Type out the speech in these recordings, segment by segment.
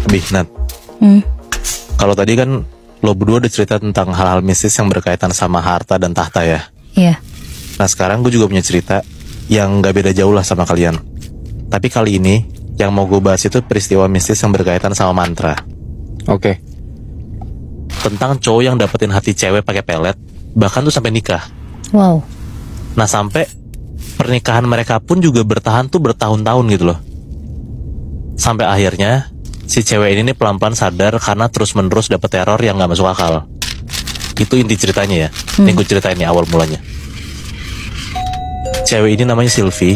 Bih, Nat. Kalau tadi kan lo berdua udah cerita tentang hal-hal mistis yang berkaitan sama harta dan tahta ya. Iya. Nah sekarang gue juga punya cerita yang gak beda jauh lah sama kalian. Tapi kali ini yang mau gue bahas itu peristiwa mistis yang berkaitan sama mantra. Oke. Tentang cowok yang dapetin hati cewek pakai pelet, bahkan tuh sampai nikah. Wow. Nah sampai pernikahan mereka pun juga bertahan tuh bertahun-tahun gitu loh. Sampai akhirnya si cewek ini nih pelan-pelan sadar karena terus-menerus dapet teror yang gak masuk akal. Itu inti ceritanya ya. Ini gue ceritain nih awal mulanya. Cewek ini namanya Sylvie.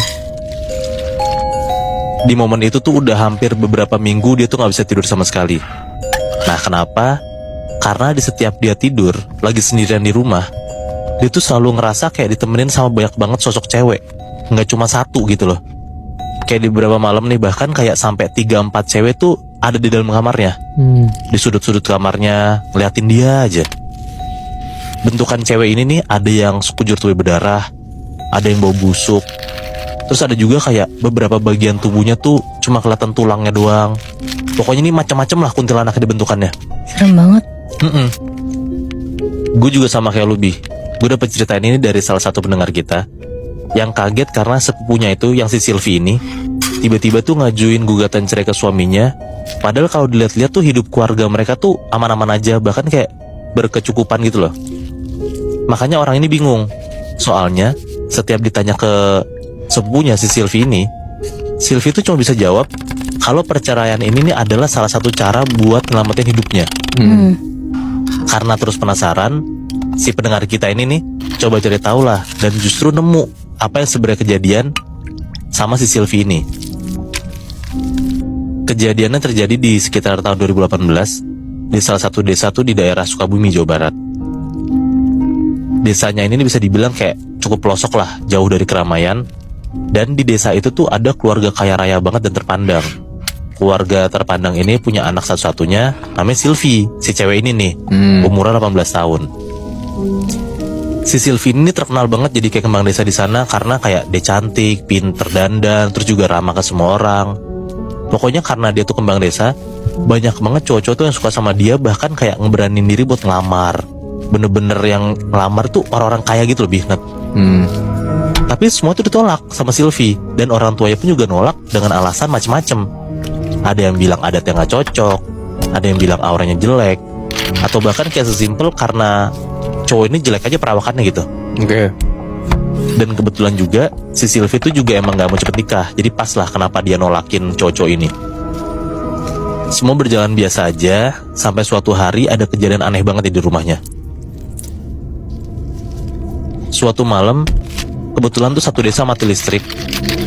Di momen itu tuh udah hampir beberapa minggu dia tuh gak bisa tidur sama sekali. Nah kenapa? Karena di setiap dia tidur lagi sendirian di rumah, dia tuh selalu ngerasa kayak ditemenin sama banyak banget sosok cewek. Nggak cuma satu gitu loh. Kayak di beberapa malam nih bahkan kayak sampai 3-4 cewek tuh ada di dalam kamarnya. Di sudut-sudut kamarnya ngeliatin dia aja. Bentukan cewek ini nih ada yang sekujur tubuh berdarah, ada yang bau busuk. Terus ada juga kayak beberapa bagian tubuhnya tuh cuma kelihatan tulangnya doang. Pokoknya ini macam-macam lah kuntilanaknya dibentukannya. Serem banget. Gue juga sama kayak lu, Bi. Gue dapet ceritain ini dari salah satu pendengar kita yang kaget karena sepupunya itu, yang si Sylvie ini, tiba-tiba tuh ngajuin gugatan cerai ke suaminya. Padahal kalau dilihat-lihat tuh hidup keluarga mereka tuh aman-aman aja, bahkan kayak berkecukupan gitu loh. Makanya orang ini bingung. Soalnya setiap ditanya ke sepupunya si Sylvie ini, Sylvie tuh cuma bisa jawab kalau perceraian ini nih adalah salah satu cara buat nyelamatin hidupnya. Karena terus penasaran, si pendengar kita ini nih coba cari tahu lah, dan justru nemu apa yang sebenarnya kejadian sama si Sylvie ini. Kejadiannya terjadi di sekitar tahun 2018 di salah satu desa tuh di daerah Sukabumi, Jawa Barat. Desanya ini bisa dibilang kayak cukup pelosok lah, jauh dari keramaian. Dan di desa itu tuh ada keluarga kaya raya banget dan terpandang. Keluarga terpandang ini punya anak satu-satunya, namanya Sylvie, si cewek ini nih, umurnya 18 tahun. Si Sylvie ini terkenal banget jadi kayak kembang desa di sana karena kayak dia cantik, pinter dandan, terus juga ramah ke semua orang. Pokoknya karena dia tuh kembang desa, banyak banget cowok-cowok tuh yang suka sama dia, bahkan kayak ngeberanin diri buat ngelamar. Bener-bener yang ngelamar tuh orang-orang kaya gitu lebih net. Tapi semua tuh ditolak sama Sylvie, dan orang tuanya pun juga nolak dengan alasan macem-macem. Ada yang bilang adatnya nggak cocok, ada yang bilang auranya jelek, atau bahkan kayak sesimpel karena cowok ini jelek aja perawakannya gitu. Oke. Dan kebetulan juga si Sylvie tuh juga emang nggak mau cepet nikah, jadi pas lah kenapa dia nolakin cowok-cowok ini. Semua berjalan biasa aja sampai suatu hari ada kejadian aneh banget di rumahnya. Suatu malam kebetulan tuh satu desa mati listrik.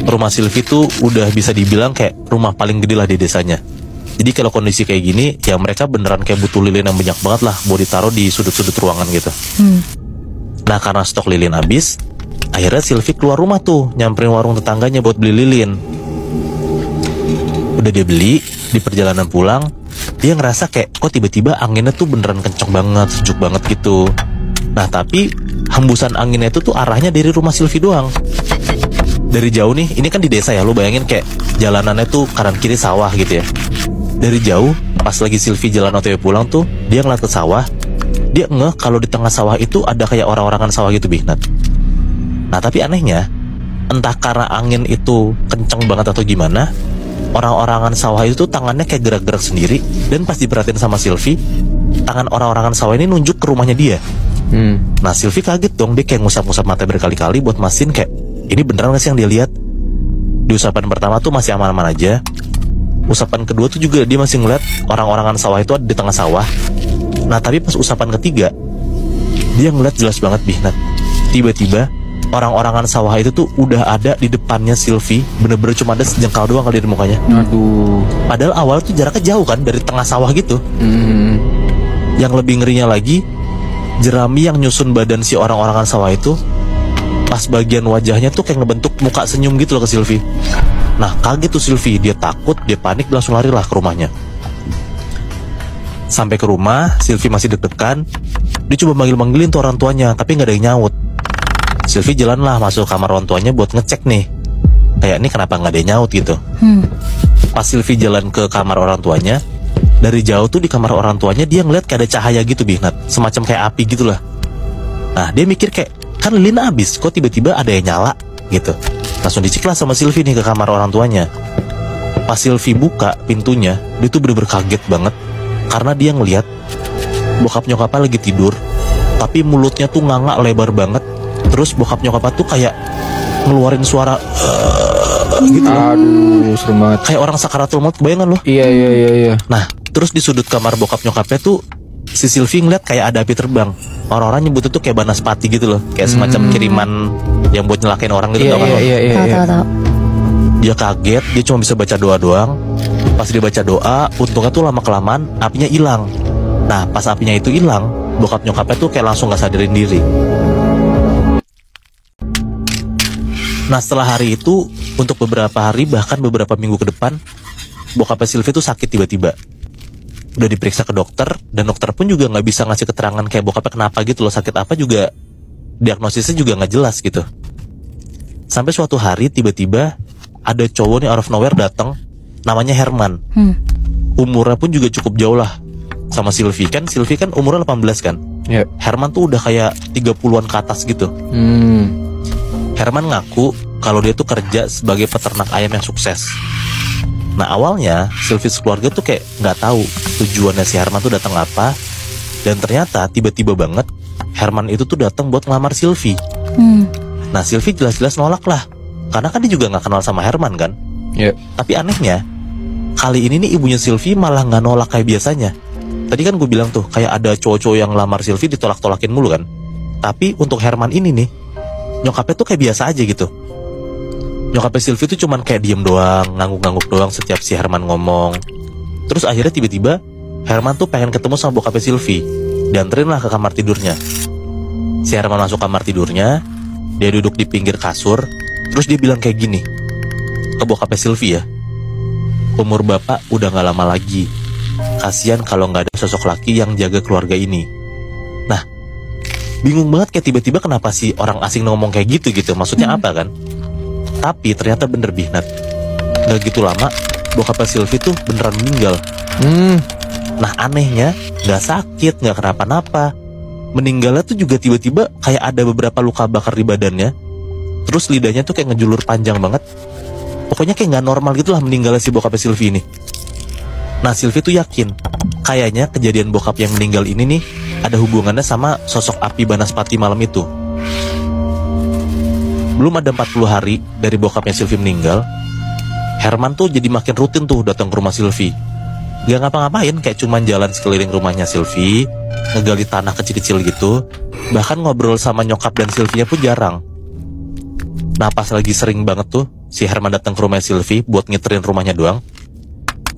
Rumah Sylvie tuh udah bisa dibilang kayak rumah paling gede lah di desanya. Jadi kalau kondisi kayak gini, ya mereka beneran kayak butuh lilin yang banyak banget lah buat ditaruh di sudut-sudut ruangan gitu. Nah karena stok lilin habis, akhirnya Sylvie keluar rumah tuh, nyamperin warung tetangganya buat beli lilin. Udah dia beli, di perjalanan pulang, dia ngerasa kayak kok tiba-tiba anginnya tuh beneran kenceng banget, sejuk banget gitu. Nah tapi hembusan anginnya itu tuh arahnya dari rumah Sylvie doang. Dari jauh nih, ini kan di desa ya, lo bayangin kayak jalanannya tuh kanan kiri sawah gitu ya. Dari jauh, pas lagi Sylvie jalan OTW pulang tuh, dia ngeliat ke sawah. Dia ngeh kalau di tengah sawah itu ada kayak orang-orangan sawah gitu, Bihnat. Nah tapi anehnya, entah karena angin itu kenceng banget atau gimana, orang-orangan sawah itu tuh tangannya kayak gerak-gerak sendiri. Dan pas diperhatiin sama Sylvie, tangan orang-orangan sawah ini nunjuk ke rumahnya dia. Nah Sylvie kaget dong, dia kayak ngusap-ngusap mata berkali-kali buat mastiin kayak ini beneran gak sih yang dia lihat. Di usapan pertama tuh masih aman-aman aja. Usapan kedua tuh juga dia masih ngeliat orang-orangan sawah itu ada di tengah sawah. Nah tapi pas usapan ketiga, dia ngeliat jelas banget, Bihnat. Tiba-tiba orang-orangan sawah itu tuh udah ada di depannya Sylvie. Bener-bener cuma ada sejengkal doang kali di mukanya. Aduh. Padahal awal tuh jaraknya jauh kan, dari tengah sawah gitu. Yang lebih ngerinya lagi, jerami yang nyusun badan si orang-orangan sawah itu, pas bagian wajahnya tuh kayak ngebentuk muka senyum gitu loh ke Sylvie. Nah kaget tuh Sylvie, dia takut, dia panik, langsung lari lah ke rumahnya. Sampai ke rumah, Sylvie masih deg-degan. Dia coba manggil-manggilin tuh orang tuanya, tapi gak ada yang nyaut. Sylvie jalan lah masuk kamar orang tuanya buat ngecek nih, kayak ini kenapa gak ada yang nyaut gitu. Pas Sylvie jalan ke kamar orang tuanya, Dari jauh tuh di kamar orang tuanya dia ngeliat kayak ada cahaya gitu Binat, semacam kayak api gitulah. Nah dia mikir kayak, kan lilin habis, kok tiba-tiba ada yang nyala gitu. Langsung dicek lah sama Sylvie nih ke kamar orang tuanya. Pas Sylvie buka pintunya, dia tuh bener-bener kaget banget karena dia ngeliat bokap nyokapnya lagi tidur, tapi mulutnya tuh nganga lebar banget. Terus bokap nyokapnya tuh kayak ngeluarin suara gitu. Aduh, serem banget. Kayak orang sakaratul maut, bayangan loh. Iya. Nah, terus di sudut kamar bokap nyokapnya tuh si Sylvie ngeliat kayak ada api terbang. Orang-orang nyebut itu kayak banaspati gitu loh, kayak semacam kiriman yang buat nyelakain orang gitu. Iya. Tahu. Dia kaget, dia cuma bisa baca doa doang. Pas dia baca doa, untungnya tuh lama-kelamaan apinya hilang. Nah, pas apinya itu hilang, bokap nyokapnya tuh kayak langsung gak sadarin diri. Nah, setelah hari itu, untuk beberapa hari bahkan beberapa minggu ke depan, bokapnya Sylvie tuh sakit tiba-tiba. Udah diperiksa ke dokter, dan dokter pun juga gak bisa ngasih keterangan kayak bokapnya kenapa gitu loh, sakit apa juga, diagnosisnya juga gak jelas gitu. Sampai suatu hari tiba-tiba ada cowok nih out of nowhere datang, namanya Herman. Umurnya pun juga cukup jauh lah sama Sylvie kan umurnya 18 kan. Herman tuh udah kayak 30-an ke atas gitu. Herman ngaku kalau dia tuh kerja sebagai peternak ayam yang sukses. Nah awalnya Sylvie sekeluarga tuh kayak nggak tahu tujuannya si Herman tuh datang apa, dan ternyata tiba-tiba banget Herman itu tuh datang buat ngelamar Sylvie. Nah Sylvie jelas-jelas nolak lah, karena kan dia juga nggak kenal sama Herman kan. Tapi anehnya kali ini nih ibunya Sylvie malah nggak nolak kayak biasanya. Tadi kan gue bilang tuh kayak ada cowok-cowok yang ngelamar Sylvie ditolak-tolakin mulu kan. Tapi untuk Herman ini nih, nyokapnya tuh kayak biasa aja gitu. Nyokapnya Sylvie tuh cuman kayak diem doang, ngangguk-ngangguk doang setiap si Herman ngomong. Terus akhirnya tiba-tiba Herman tuh pengen ketemu sama bokapnya Sylvie, dianterin lah ke kamar tidurnya. Si Herman masuk kamar tidurnya, dia duduk di pinggir kasur, terus dia bilang kayak gini ke bokapnya Sylvie ya, umur bapak udah gak lama lagi, kasian kalau gak ada sosok laki yang jaga keluarga ini. Nah, bingung banget kayak tiba-tiba kenapa sih orang asing ngomong kayak gitu maksudnya apa kan. Tapi ternyata bener Bihnat, gak gitu lama bokapnya Sylvie tuh beneran meninggal. Nah anehnya gak sakit, gak kenapa-napa. Meninggalnya tuh juga tiba-tiba kayak ada beberapa luka bakar di badannya. Terus lidahnya tuh kayak ngejulur panjang banget. Pokoknya kayak gak normal gitu lah meninggalnya si bokapnya Sylvie ini. Nah Sylvie tuh yakin kayaknya kejadian bokap yang meninggal ini nih ada hubungannya sama sosok api banaspati malam itu. Belum ada 40 hari dari bokapnya Sylvie meninggal, Herman tuh jadi makin rutin tuh datang ke rumah Sylvie. Gak ngapa-ngapain, kayak cuman jalan sekeliling rumahnya Sylvie, ngegali tanah kecil-kecil gitu. Bahkan ngobrol sama nyokap dan Sylvie-nya pun jarang. Nah pas lagi sering banget tuh si Herman datang ke rumah Sylvie buat ngiterin rumahnya doang.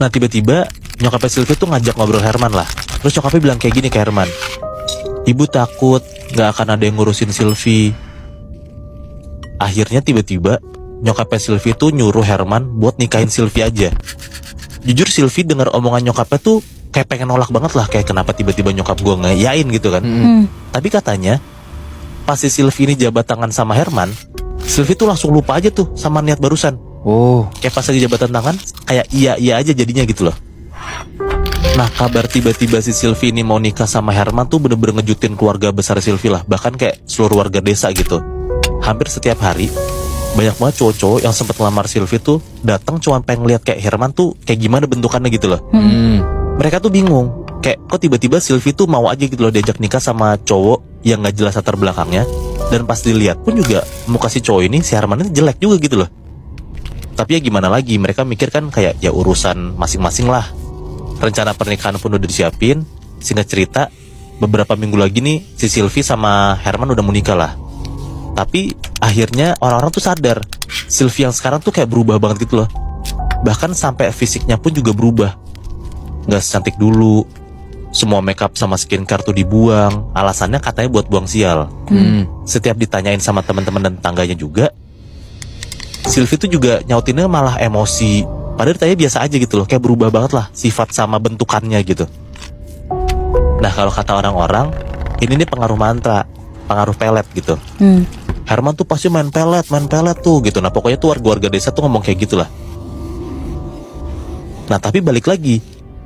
Nah tiba-tiba nyokapnya Sylvie tuh ngajak ngobrol Herman lah. Terus nyokapnya bilang kayak gini ke Herman, ibu takut gak akan ada yang ngurusin Sylvie. Akhirnya tiba-tiba nyokapnya Sylvie tuh nyuruh Herman buat nikahin Sylvie aja. Jujur Sylvie dengar omongan nyokapnya tuh kayak pengen nolak banget lah, kayak kenapa tiba-tiba nyokap gue ngeyain gitu kan. Tapi katanya pas si Sylvie ini jabat tangan sama Herman, Sylvie tuh langsung lupa aja tuh sama niat barusan. Kayak pas lagi jabatan tangan kayak iya aja jadinya gitu loh. Nah kabar tiba-tiba si Sylvie ini mau nikah sama Herman tuh bener-bener ngejutin keluarga besar Sylvie lah, bahkan kayak seluruh warga desa gitu. Hampir setiap hari banyak banget cowok-cowok yang sempat ngelamar Sylvie tuh datang cuma pengen lihat kayak Herman tuh kayak gimana bentukannya gitu loh. Mereka tuh bingung, kayak kok tiba-tiba Sylvie tuh mau aja gitu loh diajak nikah sama cowok yang gak jelas latar belakangnya. Dan pas dilihat pun juga muka si cowok ini, si Herman ini jelek juga gitu loh. Tapi ya gimana lagi, mereka mikir kan kayak ya urusan masing-masing lah. Rencana pernikahan pun udah disiapin. Singkat cerita, beberapa minggu lagi nih si Sylvie sama Herman udah mau nikah lah. Tapi akhirnya orang-orang tuh sadar Sylvie yang sekarang tuh kayak berubah banget gitu loh. Bahkan sampai fisiknya pun juga berubah, gak secantik dulu. Semua makeup sama skincare tuh dibuang. Alasannya katanya buat buang sial. Setiap ditanyain sama teman-teman dan tetangganya juga, Sylvie tuh juga nyautinnya malah emosi. Padahal ditanya biasa aja gitu loh, kayak berubah banget lah sifat sama bentukannya gitu. Nah kalau kata orang-orang, ini nih pengaruh mantra, pengaruh pelet gitu. Herman tuh pasti main pelet tuh gitu. Nah pokoknya tuh warga desa tuh ngomong kayak gitulah. Nah tapi balik lagi,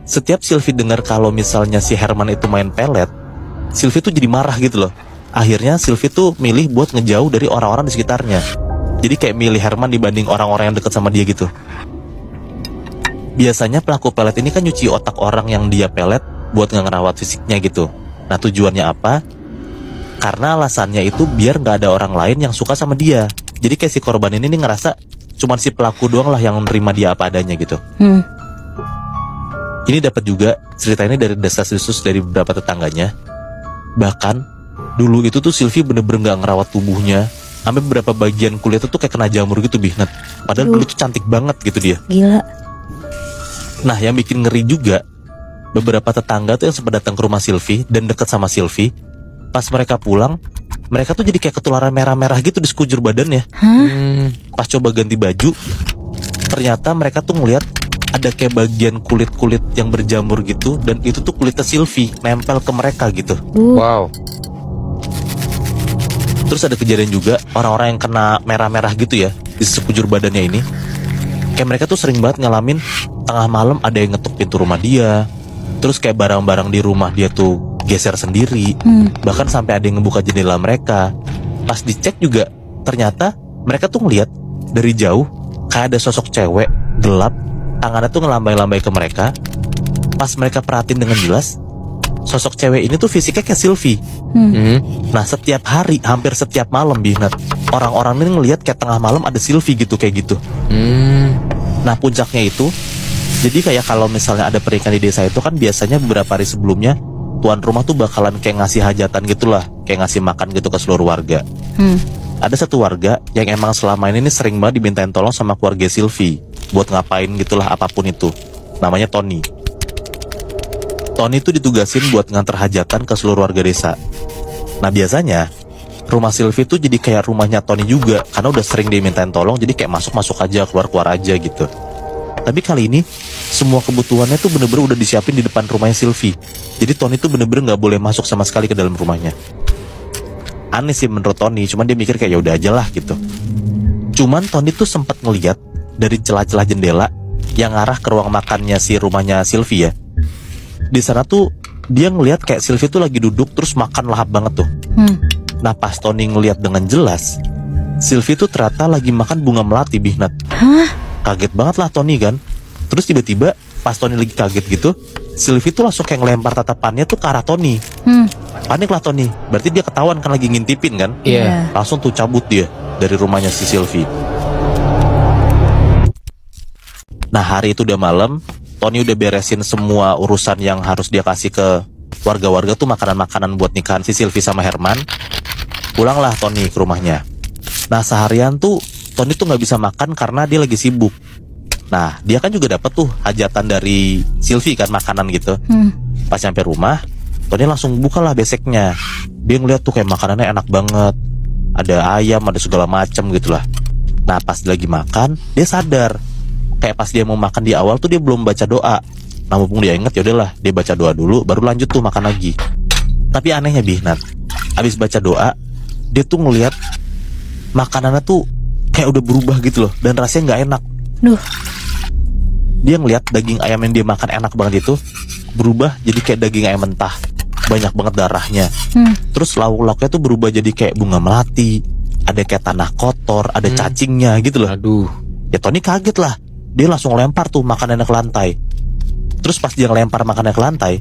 setiap Sylvie dengar kalau misalnya si Herman itu main pelet, Sylvie tuh jadi marah gitu loh. Akhirnya Sylvie tuh milih buat ngejauh dari orang-orang di sekitarnya. Jadi kayak milih Herman dibanding orang-orang yang dekat sama dia gitu. Biasanya pelaku pelet ini kan nyuci otak orang yang dia pelet buat ngerawat fisiknya gitu. Nah tujuannya apa? Karena alasannya itu biar gak ada orang lain yang suka sama dia. Jadi kayak si korban ini nih ngerasa cuman si pelaku doang lah yang menerima dia apa adanya gitu. Ini dapat juga cerita ini dari desas-desus dari beberapa tetangganya. Bahkan dulu itu tuh Sylvie bener-bener gak ngerawat tubuhnya, sampai beberapa bagian kulitnya tuh kayak kena jamur gitu Bihnat. Padahal dulu tuh cantik banget gitu dia. Gila. Nah yang bikin ngeri juga, beberapa tetangga tuh yang sempat datang ke rumah Sylvie dan deket sama Sylvie, pas mereka pulang, mereka tuh jadi kayak ketularan merah-merah gitu di sekujur badannya. Pas coba ganti baju, ternyata mereka tuh ngeliat ada kayak bagian kulit-kulit yang berjamur gitu, dan itu tuh kulitnya Sylvie nempel ke mereka gitu. Wow. Terus ada kejadian juga orang-orang yang kena merah-merah gitu ya di sekujur badannya ini. Kayak mereka tuh sering banget ngalamin tengah malam ada yang ngetuk pintu rumah dia. Terus kayak barang-barang di rumah dia tuh geser sendiri. Bahkan sampai ada yang ngebuka jendela mereka. Pas dicek juga ternyata mereka tuh ngeliat dari jauh kayak ada sosok cewek gelap, tangannya tuh ngelambai-lambai ke mereka. Pas mereka perhatiin dengan jelas, sosok cewek ini tuh fisiknya kayak Sylvie. Nah setiap hari, hampir setiap malam Bihnat, orang-orang ini ngelihat kayak tengah malam ada Sylvie gitu kayak gitu. Nah puncaknya itu, jadi kayak kalau misalnya ada pernikahan di desa itu kan biasanya beberapa hari sebelumnya tuan rumah tuh bakalan kayak ngasih hajatan gitulah, kayak ngasih makan gitu ke seluruh warga. Ada satu warga yang emang selama ini sering banget dimintain tolong sama keluarga Sylvie buat ngapain gitulah apapun itu. Namanya Tony. Tony itu ditugasin buat nganter hajatan ke seluruh warga desa. Nah biasanya rumah Sylvie tuh jadi kayak rumahnya Tony juga, karena udah sering dimintain tolong, jadi kayak masuk-masuk aja, keluar-keluar aja gitu. Tapi kali ini semua kebutuhannya tuh bener-bener udah disiapin di depan rumahnya Sylvie. Jadi Tony tuh bener-bener gak boleh masuk sama sekali ke dalam rumahnya. Aneh sih menurut Tony, cuman dia mikir kayak ya udah aja lah gitu. Cuman Tony tuh sempat ngeliat dari celah-celah jendela yang arah ke ruang makannya si rumahnya Sylvie ya. Di sana tuh dia ngeliat kayak Sylvie tuh lagi duduk terus makan lahap banget tuh. Nah pas Tony ngeliat dengan jelas, Sylvie tuh ternyata lagi makan bunga melati Bihnat. Kaget banget lah Tony kan. Terus tiba-tiba pas Tony lagi kaget gitu, Sylvie tuh langsung kayak ngelempar tatapannya tuh ke arah Tony. Panik lah Tony, berarti dia ketahuan kan lagi ngintipin kan. Langsung tuh cabut dia dari rumahnya si Sylvie. Nah hari itu udah malam, Tony udah beresin semua urusan yang harus dia kasih ke warga-warga tuh, makanan-makanan buat nikahan si Sylvie sama Herman. Pulanglah Tony ke rumahnya. Nah seharian tuh Tony tuh gak bisa makan karena dia lagi sibuk. Nah dia kan juga dapat tuh hajatan dari Sylvie kan, makanan gitu. Pas sampai rumah, Tony langsung bukalah beseknya. Dia ngeliat tuh kayak makanannya enak banget, ada ayam, ada segala macem gitu lah. Nah pas lagi makan, dia sadar kayak pas dia mau makan di awal tuh dia belum baca doa. Nah mumpung dia inget, ya udahlah dia baca doa dulu, baru lanjut tuh makan lagi. Tapi anehnya Bihnat, abis baca doa, dia tuh ngeliat makanannya tuh kayak udah berubah gitu loh, dan rasanya nggak enak. Dia ngeliat daging ayam yang dia makan enak banget itu berubah jadi kayak daging ayam mentah, banyak banget darahnya. Terus lauk-lauknya tuh berubah jadi kayak bunga melati, ada kayak tanah kotor, ada cacingnya gitu loh. Aduh. Ya Tony kaget lah, dia langsung lempar tuh makanannya ke lantai. Terus pas dia ngelempar makanannya ke lantai,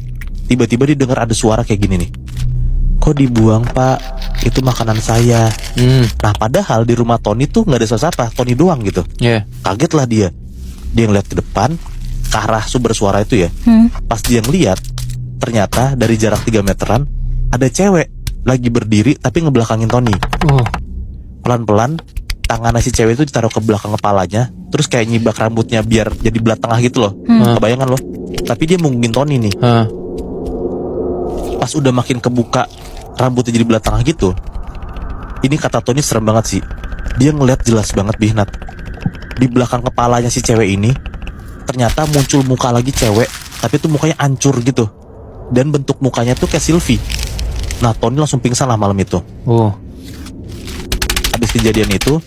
tiba-tiba dia dengar ada suara kayak gini nih, "Kok dibuang pak? Itu makanan saya." Nah padahal di rumah Tony tuh gak ada siapa-siapa, Tony doang gitu. Kaget lah dia. Dia ngeliat ke depan, ke arah sumber suara itu ya. Pas dia ngeliat, ternyata dari jarak 3 meteran ada cewek lagi berdiri tapi ngebelakangin Tony. Pelan-pelan tangannya si cewek itu ditaruh ke belakang kepalanya, terus kayak nyibak rambutnya biar jadi belah tengah gitu loh. Kebayangan loh. Tapi dia munggungin Tony nih. Pas udah makin kebuka rambutnya jadi belah tengah gitu, ini kata Tony serem banget sih. Dia ngeliat jelas banget Bihnat, di belakang kepalanya si cewek ini ternyata muncul muka lagi cewek, tapi tuh mukanya hancur gitu, dan bentuk mukanya tuh kayak Sylvie. Nah Tony langsung pingsan lah malam itu. Habis kejadian itu,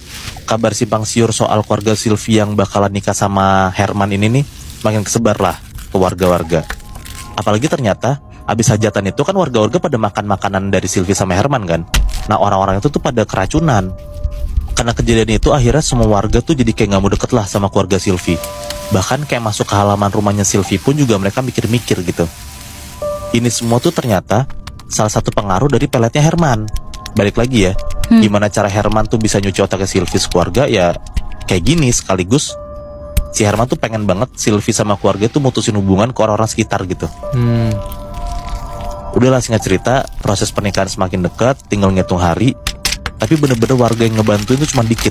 kabar simpang siur soal keluarga Sylvie yang bakalan nikah sama Herman ini nih makin kesebar lah. ke warga-warga. Apalagi ternyata abis hajatan itu kan warga-warga pada makan makanan dari Sylvie sama Herman kan. Nah orang-orang itu tuh pada keracunan. Karena kejadian itu akhirnya semua warga tuh jadi kayak gak mau deket lah sama keluarga Sylvie. Bahkan kayak masuk ke halaman rumahnya Sylvie pun juga mereka mikir-mikir gitu. Ini semua tuh ternyata salah satu pengaruh dari peletnya Herman. Balik lagi ya, gimana cara Herman tuh bisa nyuci otaknya Sylvie sekeluarga ya kayak gini. Sekaligus si Herman tuh pengen banget Sylvie sama keluarga tuh mutusin hubungan ke orang-orang sekitar gitu. Udahlah singkat cerita, proses pernikahan semakin dekat, tinggal ngitung hari. Tapi bener-bener warga yang ngebantuin tuh cuma dikit.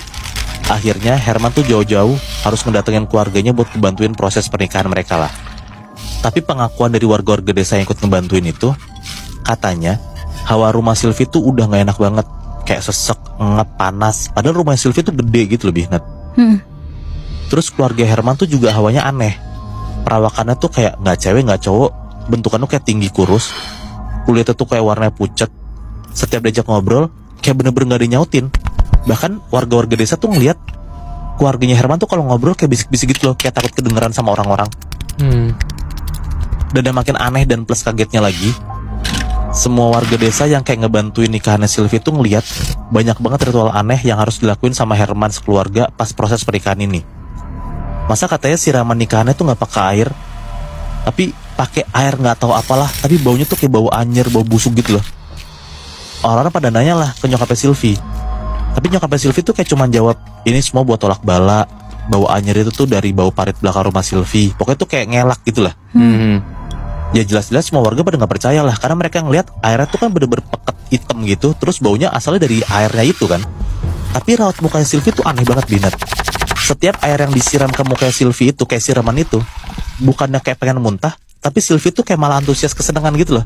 Akhirnya Herman tuh jauh-jauh harus ngedatengin keluarganya buat ngebantuin proses pernikahan mereka lah. Tapi pengakuan dari warga-warga desa yang ikut ngebantuin itu, katanya hawa rumah Sylvie tuh udah gak enak banget. Kayak sesek, ngep, panas. Padahal rumah Sylvie tuh gede gitu lebih Nat. Terus keluarga Herman tuh juga hawanya aneh. Perawakannya tuh kayak gak cewek gak cowok. Bentukannya kayak tinggi kurus. Kulitnya tuh kayak warnanya pucat. Setiap diajak ngobrol kayak bener-bener gak dinyautin. Bahkan warga-warga desa tuh ngeliat keluarganya Herman tuh kalau ngobrol kayak bisik-bisik gitu loh. Kayak takut kedengeran sama orang-orang. Dan yang makin aneh dan plus kagetnya lagi, semua warga desa yang kayak ngebantuin nikahannya Sylvie tuh ngeliat banyak banget ritual aneh yang harus dilakuin sama Herman sekeluarga pas proses pernikahan ini. Masa katanya siraman nikahannya tuh gak pakai air, tapi pakai air nggak tahu apalah, tapi baunya tuh kayak bau anjir, bau busuk gitu loh. Orang-orang pada nanya lah ke nyokapnya Sylvie. Tapi nyokapnya Sylvie tuh kayak cuman jawab, ini semua buat tolak bala. Bau anjir itu tuh dari bau parit belakang rumah Sylvie. Pokoknya tuh kayak ngelak gitu lah. Ya jelas-jelas semua warga pada nggak percaya lah, karena mereka ngeliat airnya tuh kan bener-bener peket hitam gitu. Terus baunya asalnya dari airnya itu kan. Tapi raut mukanya Sylvie tuh aneh banget Binat. Setiap air yang disiram ke mukanya Sylvie itu, kayak siraman itu, bukannya kayak pengen muntah, tapi Sylvie tuh kayak malah antusias kesenangan gitu loh.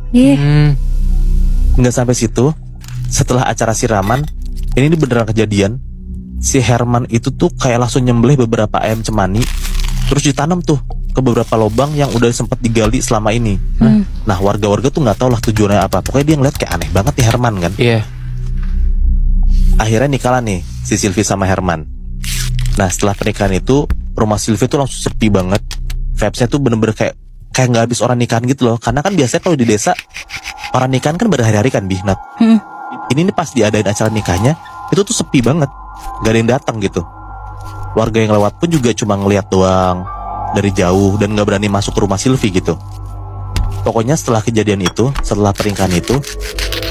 Nggak sampai situ, setelah acara siraman, ini beneran kejadian. Si Herman itu tuh kayak langsung nyembelih beberapa ayam cemani, terus ditanam tuh ke beberapa lubang yang udah sempat digali selama ini. Nah warga-warga tuh nggak tahu lah tujuannya apa. Pokoknya dia ngeliat kayak aneh banget nih Herman kan. Akhirnya nikah lah nih si Sylvie sama Herman. Nah setelah pernikahan itu, rumah Sylvie tuh langsung sepi banget. Vibes-nya tuh bener-bener kayak nggak habis orang nikahan gitu loh. Karena kan biasanya kalau di desa orang nikahan kan berhari-hari kan Bihnat. Ini nih pas diadain acara nikahnya, itu tuh sepi banget, gak ada yang datang gitu. Warga yang lewat pun juga cuma ngeliat doang dari jauh dan gak berani masuk ke rumah Sylvie gitu. Pokoknya setelah kejadian itu, setelah pernikahan itu,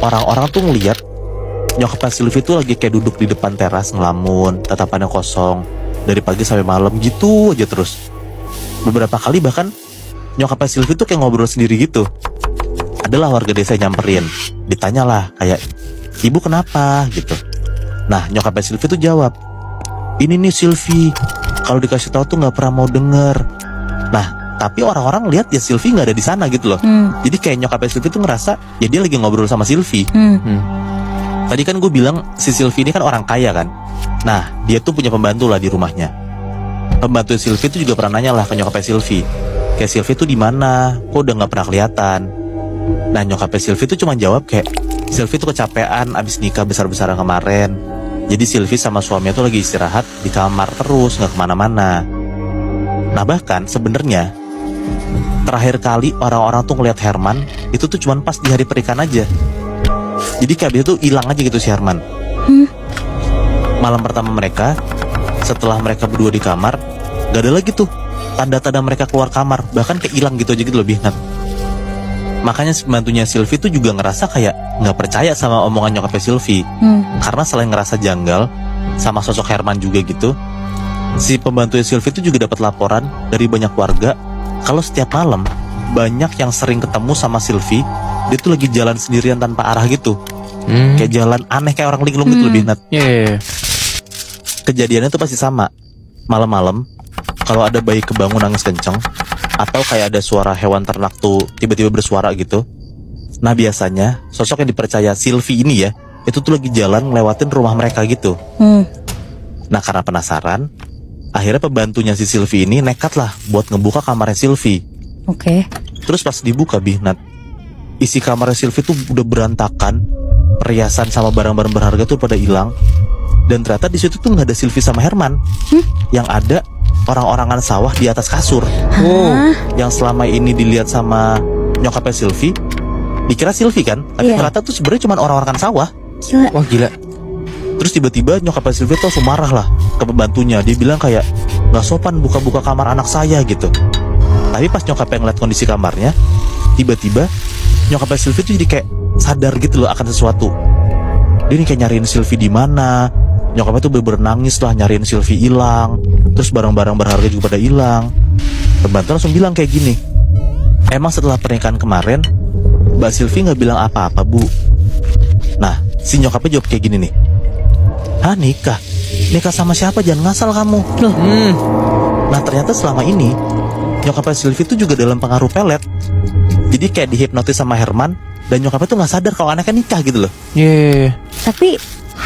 orang-orang tuh ngeliat nyokapnya Sylvie tuh lagi kayak duduk di depan teras ngelamun, tatapannya kosong dari pagi sampai malam gitu aja terus. Beberapa kali bahkan nyokapnya Sylvie tuh kayak ngobrol sendiri gitu. Adalah warga desa nyamperin, ditanyalah kayak, ibu kenapa gitu. Nah nyokapnya Sylvie tuh jawab, ini nih Sylvie, kalau dikasih tahu tuh nggak pernah mau denger. Nah tapi orang-orang lihat ya Sylvie nggak ada di sana gitu loh. Jadi kayak nyokapnya Sylvie tuh ngerasa ya dia lagi ngobrol sama Sylvie. Tadi kan gue bilang si Sylvie ini kan orang kaya kan. Nah dia tuh punya pembantu lah di rumahnya. Pembantu Sylvie tuh juga pernah nanya lah ke nyokapnya Sylvie, kayak Sylvie tuh di mana, kok udah nggak pernah kelihatan. Nah nyokapnya Sylvie tuh cuma jawab kayak, Sylvie tuh kecapean abis nikah besar-besaran kemarin. Jadi Sylvie sama suaminya tuh lagi istirahat di kamar terus, nggak kemana-mana. Nah bahkan sebenarnya terakhir kali orang-orang tuh ngeliat Herman itu tuh cuma pas di hari pernikahan aja. Jadi kayak dia tuh hilang aja gitu si Herman. Malam pertama mereka, setelah mereka berdua di kamar, gak ada lagi tuh tanda-tanda mereka keluar kamar. Bahkan kayak hilang gitu aja gitu lebih Nat. Makanya pembantunya Sylvie tuh juga ngerasa kayak gak percaya sama omongan nyokapnya Sylvie. Karena selain ngerasa janggal sama sosok Herman juga gitu, si pembantunya Sylvie tuh juga dapat laporan dari banyak warga kalau setiap malam banyak yang sering ketemu sama Sylvie. Dia tuh lagi jalan sendirian tanpa arah gitu. Kayak jalan aneh kayak orang linglung gitu lebih Nat. Kejadiannya tuh pasti sama. Malam-malam kalau ada bayi kebangun nangis kenceng, atau kayak ada suara hewan ternak tuh tiba-tiba bersuara gitu. Nah biasanya sosok yang dipercaya Sylvie ini ya, itu tuh lagi jalan ngelewatin rumah mereka gitu. Nah karena penasaran, akhirnya pembantunya si Sylvie ini nekat lah buat ngebuka kamarnya Sylvie. Terus pas dibuka Bihnat, isi kamarnya Sylvie tuh udah berantakan, perhiasan sama barang-barang berharga tuh pada hilang. Dan ternyata di situ tuh nggak ada Sylvie sama Herman. Yang ada orang-orangan sawah di atas kasur. Oh. Yang selama ini dilihat sama nyokapnya Sylvie, dikira Sylvie kan, tapi Iya. ternyata tuh sebenarnya cuma orang-orangan sawah. Gila. Wah gila. Terus tiba-tiba nyokapnya Sylvie tuh langsung marah lah ke pembantunya. Dia bilang kayak, nggak sopan buka-buka kamar anak saya gitu. Tapi pas nyokapnya ngeliat kondisi kamarnya, tiba-tiba nyokapnya Sylvie tuh jadi kayak sadar gitu loh akan sesuatu. Dia nih kayak nyariin Sylvie di mana. Nyokapnya tuh bener-bener nangis lah nyariin Sylvie hilang. Terus barang-barang berharga juga pada hilang. Pembantu langsung bilang kayak gini, emang setelah pernikahan kemarin Mbak Sylvie nggak bilang apa-apa bu. Nah si nyokapnya jawab kayak gini nih, hah nikah? Nikah sama siapa? Jangan ngasal kamu. Loh. Nah ternyata selama ini nyokapnya Sylvie tuh juga dalam pengaruh pelet. Jadi kayak dihipnotis sama Herman. Dan nyokapnya tuh gak sadar kalau anaknya nikah gitu loh. Iya. Tapi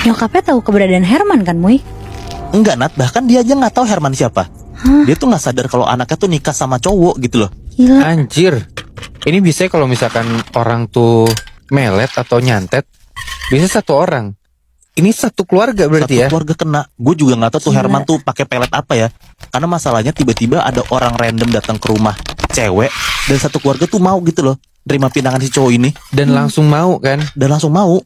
nyokapnya tahu keberadaan Herman kan, Muy? Enggak Nat, bahkan dia aja gak tahu Herman siapa. Dia tuh gak sadar kalau anaknya tuh nikah sama cowok gitu loh. Gila. Anjir. Ini bisa kalau misalkan orang tuh melet atau nyantet, bisa satu orang. Ini satu keluarga berarti Satu ya. keluarga kena. Gue juga gak tahu tuh Gila. Herman tuh pakai pelet apa ya. Karena masalahnya tiba-tiba ada orang random datang ke rumah cewek dan satu keluarga tuh mau gitu loh nerima pinangan si cowok ini. Dan langsung mau kan. Dan langsung mau.